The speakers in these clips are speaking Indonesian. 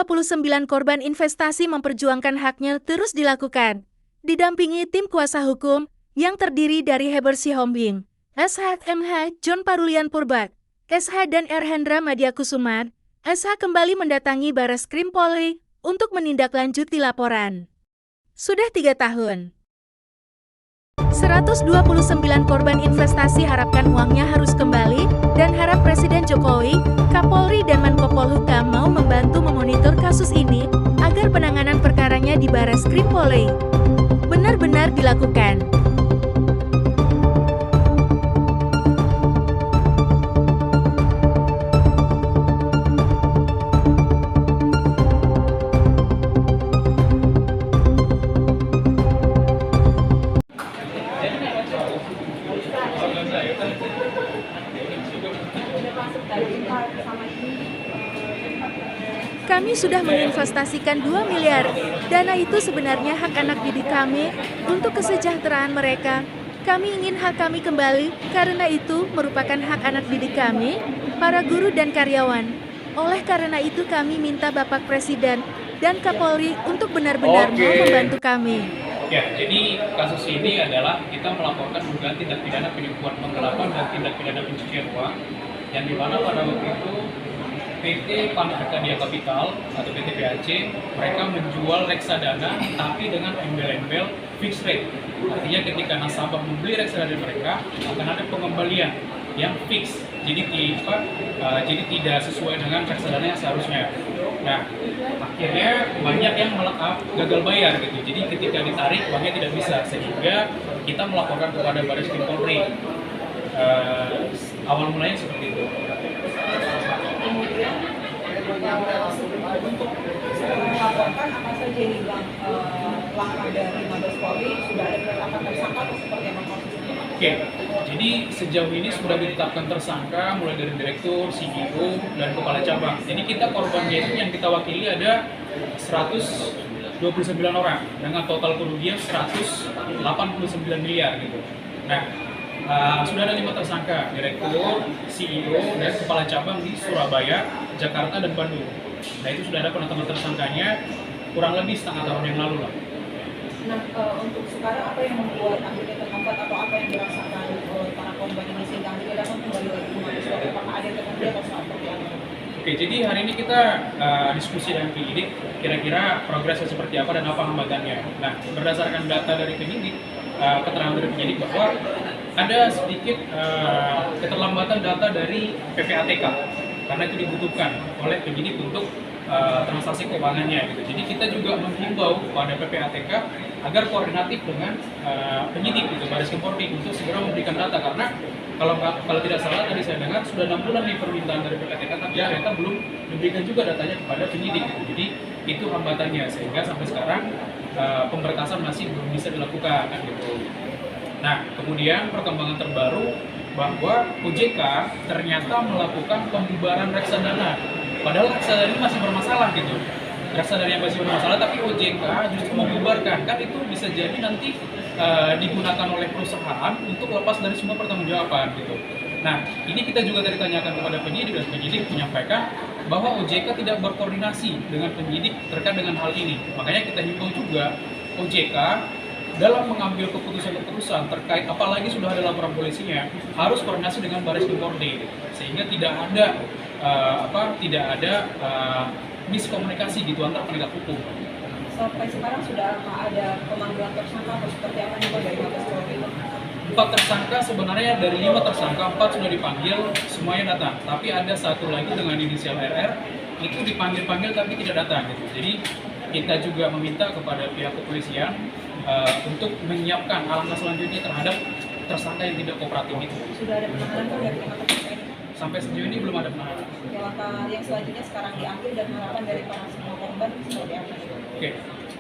129 korban investasi memperjuangkan haknya terus dilakukan. Didampingi tim kuasa hukum yang terdiri dari Heber Sihombing, SH.MH John Parulian Purbak, SH dan R. Hendra Madiakusumar, SH kembali mendatangi Bareskrim Polri untuk menindaklanjuti laporan. Sudah 3 tahun. 129 korban investasi harapkan uangnya harus kembali dan harap Presiden Jokowi, Kapolri dan Menko Polhukam mau membantu memonitor kasus ini agar penanganan perkaranya di Bareskrim Polri benar-benar dilakukan. Kami sudah menginvestasikan 2 miliar. Dana itu sebenarnya hak anak didik kami untuk kesejahteraan mereka. Kami ingin hak kami kembali karena itu merupakan hak anak didik kami, para guru dan karyawan. Oleh karena itu kami minta Bapak Presiden dan Kapolri untuk benar-benar mau membantu kami. Ya, jadi kasus ini adalah kita melaporkan dugaan tindak pidana penipuan penggelapan dan tindak pidana pencucian uang yang dimana pada waktu itu PT Panarkadia Capital atau PT PAC mereka menjual reksadana tapi dengan embel-embel fixed rate. Artinya ketika nasabah membeli reksadana mereka akan ada pengembalian yang fix. Jadi tidak sesuai dengan reksadana yang seharusnya. Nah, akhirnya banyak yang gagal bayar gitu. Jadi ketika ditarik uangnya tidak bisa sehingga kita melaporkan kepada Bareskrim Polri. Awal mulanya seperti itu. Kemudian untuk melaporkan apa saja yang langkah dari Mabes Polri, sudah ada penetapan tersangka atau seperti apa prosesnya? Oke, jadi sejauh ini sudah ditetapkan tersangka mulai dari direktur, CEO, dan kepala cabang. Jadi kita korbannya itu yang kita wakili ada 129 orang dengan total kerugian 189 miliar gitu. Nah, sudah ada 5 tersangka, direktur, CEO, dan kepala cabang di Surabaya, Jakarta, dan Bandung. Nah itu sudah ada penetapan tersangkanya kurang lebih setengah tahun yang lalu lah. Nah, untuk sekarang apa yang membuat akhirnya terhambat atau apa yang dirasakan oleh para korban ini sehingga akhirnya dapat kembali lagi ke Mabes Polri? Apakah ada terjadi atau seperti apa? Oke, jadi hari ini kita diskusi dengan penyidik, kira-kira progresnya seperti apa dan apa hambatannya. Nah, berdasarkan data dari penyidik, keterangan dari penyidik bahwa ada sedikit keterlambatan data dari PPATK karena itu dibutuhkan oleh penyidik untuk transaksi keuangannya gitu. Jadi kita juga menghimbau kepada PPATK agar koordinatif dengan penyidik gitu, Bareskrim Polri untuk segera memberikan data karena kalau tidak salah tadi saya dengar sudah 6 bulan nih permintaan dari PPATK tapi ternyata belum diberikan juga datanya kepada penyidik gitu. Jadi itu hambatannya sehingga sampai sekarang pemberkasan masih belum bisa dilakukan gitu. Nah, kemudian perkembangan terbaru bahwa OJK ternyata melakukan pembubaran reksadana. Padahal reksadana ini masih bermasalah gitu. Reksadana yang masih bermasalah tapi OJK justru membubarkan. Kan itu bisa jadi nanti digunakan oleh perusahaan untuk lepas dari semua pertanggungjawaban gitu. Nah, ini kita juga tadi tanyakan kepada penyidik dan penyidik menyampaikan bahwa OJK tidak berkoordinasi dengan penyidik terkait dengan hal ini. Makanya kita himbau juga OJK dalam mengambil keputusan-keputusan terkait apalagi sudah ada laporan polisinya harus koordinasi dengan Bareskrim Polri sehingga tidak ada miskomunikasi gitu antar penegak hukum. Sampai sekarang sudah ada pemanggilan tersangka atau seperti apa nih dari Mabes Polri? 4 tersangka sebenarnya dari 5 tersangka 4 sudah dipanggil semuanya datang tapi ada satu lagi dengan inisial RR itu dipanggil tapi tidak datang gitu. Jadi kita juga meminta kepada pihak kepolisian untuk menyiapkan langkah selanjutnya terhadap tersangka yang tidak kooperatif itu. Sudah ada penanganan dari pihak tersangka ini? Sampai sejauh ini belum ada penanganan. Langkah yang selanjutnya sekarang diambil dan harapan dari para semua korban seperti apa? Oke,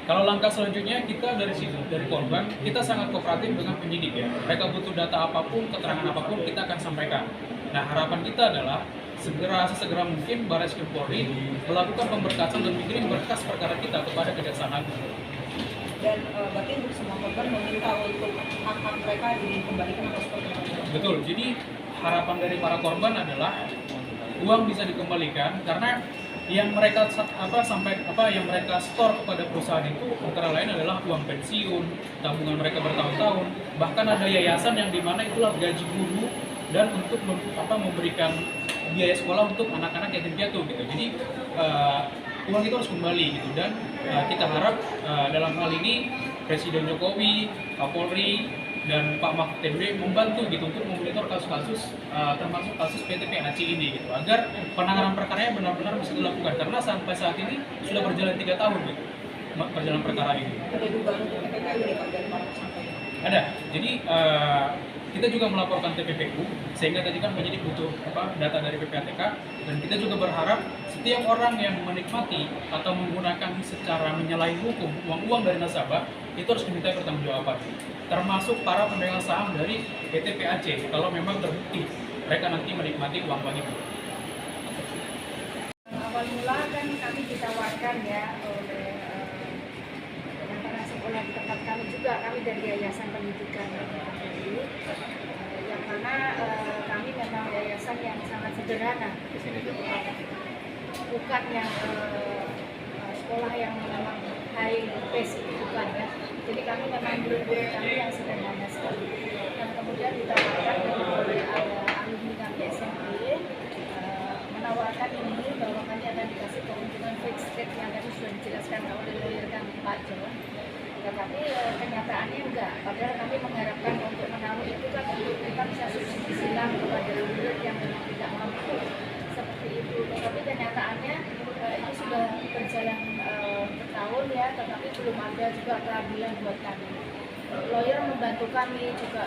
kalau langkah selanjutnya kita dari korban kita sangat kooperatif dengan penyidik ya. Mereka butuh data apapun, keterangan apapun kita akan sampaikan. Nah harapan kita adalah sesegera mungkin Bareskrim Polri melakukan pemberkasan dan mengirim berkas perkara kita kepada Kejaksaan Agung. Dan berarti untuk semua korban meminta untuk hak-hak mereka dikembalikan atau seperti apa? Betul, jadi harapan dari para korban adalah uang bisa dikembalikan karena yang mereka yang mereka store kepada perusahaan itu antara lain adalah uang pensiun, tabungan mereka bertahun-tahun, bahkan ada yayasan yang dimana itulah gaji guru dan untuk memberikan biaya sekolah untuk anak-anak yatim piatu gitu. Jadi uang itu harus kembali gitu, dan kita harap dalam hal ini Presiden Jokowi, Kapolri, dan Pak Mahfud MD membantu gitu untuk memonitor kasus-kasus termasuk kasus PT PAC ini gitu, agar penanganan perkaranya benar-benar bisa dilakukan, karena sampai saat ini sudah berjalan 3 tahun gitu perjalanan perkara ini. Ada dugaan untuk TPPU nih Pak dari para tersangka? Ada. Jadi kita juga melaporkan TPPU, sehingga tadi kan penyidik butuh data dari PPATK, dan kita juga berharap setiap orang yang menikmati atau menggunakan secara menyalahi hukum uang-uang dari nasabah itu harus diminta pertanggungjawaban, termasuk para pemegang saham dari PT PAC kalau memang terbukti mereka nanti menikmati uang itu. Awal mula kan kami ditawarkan ya oleh para sekolah di tempat kami juga, kami dari Yayasan Pendidikan ini, yang mana kami memang yayasan yang sangat sederhana, bukan yang sekolah yang memang high basic, bukan ya. Jadi kami memang guru-guru kami yang sederhana sekali. Dan kemudian ditawarkan oleh alumni kami SMP menawarkan ini bahwa kami akan dikasih keuntungan fixed rate yang tadi sudah dijelaskan oleh lawyer kami Pak John. Tetapi kenyataannya enggak. Padahal kami mengharapkan untuk menaruh itu kan untuk kita bisa subsidi silang kepada murid yang memang tidak mampu seperti itu. Tetapi kenyataannya ini sudah berjalan bertahun ya, tetapi belum ada juga keadilan buat kami. Lawyer membantu kami juga,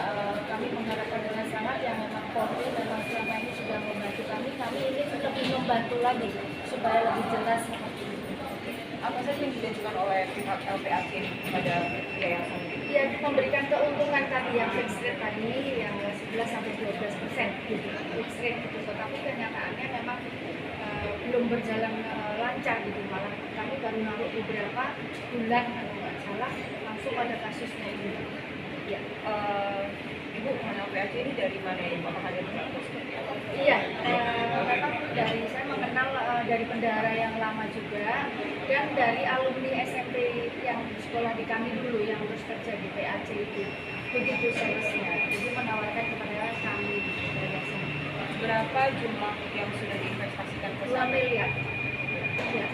kami mengharapkan dengan sangat yang memang Polri memang selama ini sudah membantu kami ini lebih membantu lagi supaya lebih jelas seperti itu. Apa saja yang ditunjukkan oleh pihak LPAC kepada yayasan ini? Ya, memberikan keuntungan tadi yang fixed rate tadi yang 11-12% gitu, fixed rate gitu. Tetapi kenyataannya memang belum berjalan lancar gitu, malah kami baru naruh beberapa bulan kalau nggak salah langsung ada kasusnya ini. Ya, Ibu mengenal PAC ini dari mana ya? Apakah dari mana? Iya, memang saya mengenal dari bendahara yang lama juga, dan dari alumni SMP yang sekolah di kami dulu yang terus kerja di PAC itu. Begitu salesnya, jadi menawarkan kepada kami yayasan. Berapa jumlah yang sudah diinvestasikan ke 2 sana? miliar. Ya.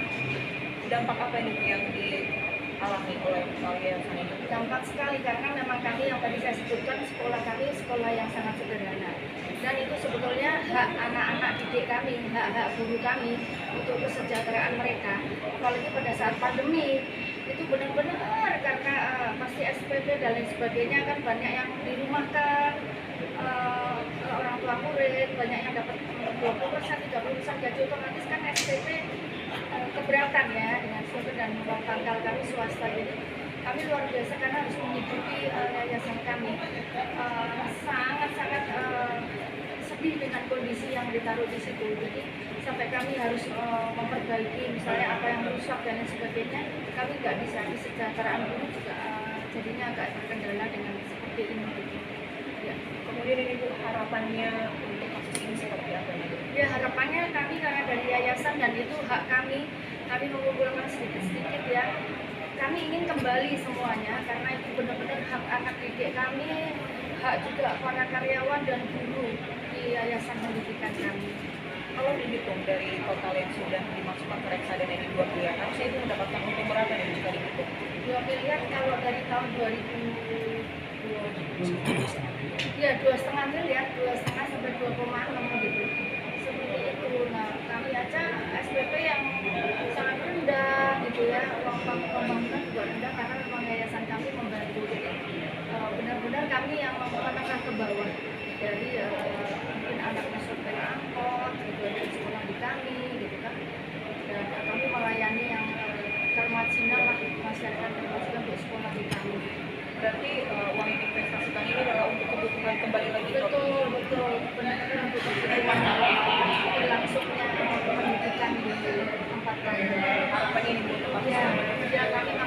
Dampak apa yang dialami oleh yayasan ini? Dampak sekali, karena memang kami yang tadi saya sebutkan sekolah kami sekolah yang sangat sederhana, dan itu sebetulnya hak anak-anak didik kami, hak-hak guru kami untuk kesejahteraan mereka, apalagi pada saat pandemi itu benar-benar karena pasti SPP dan lain sebagainya kan banyak yang dirumahkan, orang tua murid banyak yang dapat 20%, 30% gaji otomatis kan SPP keberatan ya dengan SPP, dan pangkal kami swasta, jadi kami luar biasa karena harus mengikuti yayasan kami. Sangat-sangat sedih dengan kondisi yang ditaruh di situ. Jadi sampai kami harus memperbaiki misalnya apa yang rusak dan lain sebagainya. Kami nggak bisa, kesejahteraan guru juga jadinya agak terkendala dengan seperti ini. Ya. Kemudian ini Bu, harapannya untuk kasus ini seperti apa nih? Ya, harapannya kami karena dari yayasan dan itu hak kami mengumpulkan sedikit-sedikit ya. Kami ingin kembali semuanya karena itu benar-benar hak anak didik kami, hak juga para karyawan dan guru di yayasan pendidikan kami. Kalau dihitung dari total yang sudah dimasukkan ke reksadana ini 2 miliar, harusnya itu mendapatkan untung berapa nih jika dihitung? 2 miliar kalau dari tahun 2020, ya 2,5 miliar, 2,5 sampai 2,6 gitu. Seperti itu. Nah, kami aja SPP yang sangat rendah gitu ya, uang pembangunan juga rendah karena memang yayasan kami membantu. Jadi benar-benar kami yang menengah ke bawah, dari mungkin anaknya sopir angkot gitu di sekolah di kami gitu kan, dan kami melayani yang termarginal lah, masyarakat termarginal untuk sekolah di kami. Berarti uang yang diinvestasikan ini adalah untuk kebutuhan kembali lagi ke Betul, benar-benar untuk kebutuhan berlangsungnya pendidikan di tempat kami. harapannya ini Bu, Ya, ya kami